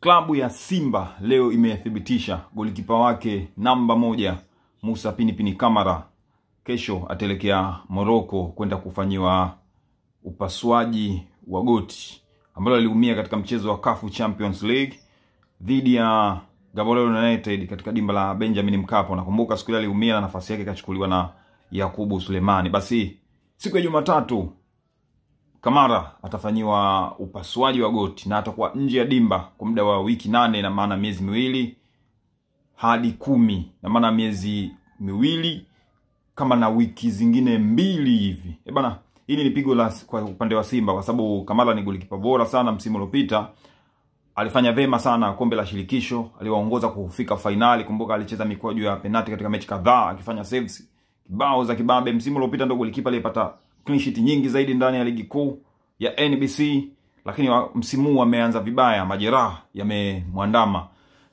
Klabu ya Simba leo imethibitisha golikipa wake namba 1 Musa Pinipini Kamara kesho ataelekea Morocco kwenda kufanyiwa upasuaji wa goti ambalo aliumia katika mchezo wa CAF Champions League dhidi ya Gaborone United katika dimba la Benjamin Mkapa. Nakumbuka siku ile aliumia na nafasi yake ikachukuliwa na Yakubu Sulemani. Basi siku ya Jumatatu Kamara atafanyiwa upasuaji wa goti na atakuwa nje ya dimba kwa muda wa wiki 8, na maana miezi 2 hadi 10, na maana miezi 2 kama na wiki zingine 2 hivi. Bana, hili ni pigo la kwa upande wa Simba kwa sababu Kamara ni golikipa bora sana. Msimu uliopita alifanya vema sana kombe la shirikisho, aliwaongoza kufika finali. Kumbuka alicheza mikwaju ya penalti katika mechi kadhaa akifanya saves kibao za kibabe. Msimu uliopita ndo golikipa aliyepata clean sheet nyingi zaidi ndani ya ligi kuu ya NBC, lakini msimu huu ameanza vibaya, majeraha yamemwandama.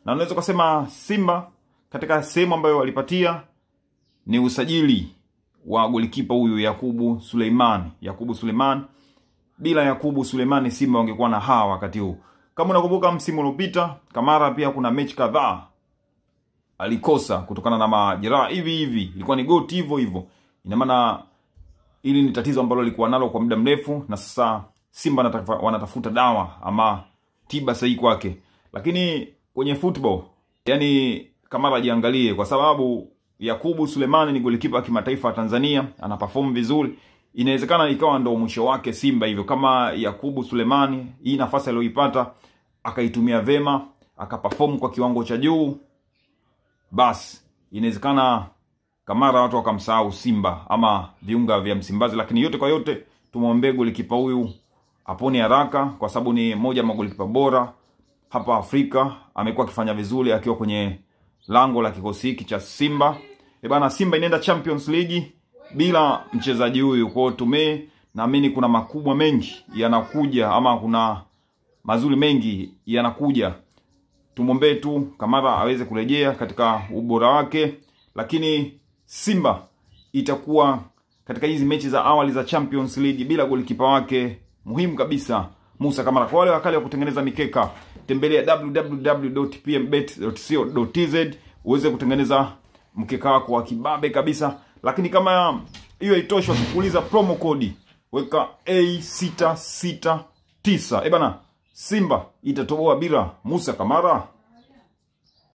Na unaweza kusema Simba katika sehemu ambayo walipatia ni usajili wa golikipa huyu Yakubu Suleiman. Bila Yakubu Suleiman Simba wangekuwa na hawa wakati huu. Kama unakumbuka msimu uliopita Kamara pia kuna mechi kadhaa alikosa kutokana na majeraha hivi. Ilikuwa ni goti hivyo. Ina maana hili ni tatizo ambalo lilikuwa nalo kwa muda mrefu, na sasa Simba wanatafuta dawa ama tiba sahihi kwake. Lakini kwenye football, yani Kamara jiangalie, kwa sababu Yakubu Suleiman ni golikipa kimataifa wa Tanzania, anaperform vizuri. Inawezekana ikawa ndo mwisho wake Simba hivyo, kama Yakubu Suleiman hii nafasi aliyoipata akaitumia vema, akaperform kwa kiwango cha juu, basi inawezekana Kamara watu wakamsahau Simba ama viunga vya Msimbazi. Lakini yote kwa yote tumwombee golikipa huyu apone haraka, kwa sababu ni moja wa golikipa bora hapa Afrika. Amekuwa akifanya vizuri akiwa kwenye lango la kikosi hiki cha Simba. Bana, Simba inaenda Champions League bila mchezaji huyu. Kwa hiyo naamini kuna makubwa mengi yanakuja, ama kuna mazuri mengi yanakuja. Tumwombee tu Kamara aweze kurejea katika ubora wake. Lakini Simba itakuwa katika hizi mechi za awali za Champions League bila golikipa wake muhimu kabisa Musa Kamara. Kwa wale wakali wa kutengeneza mikeka, tembelea www.pmbet.co.tz uweze kutengeneza mkeka wako wa kibabe kabisa. Lakini kama hiyo haitoshi, ukikuuliza promo code weka A669. Bana, Simba itatoboa bila Musa Kamara.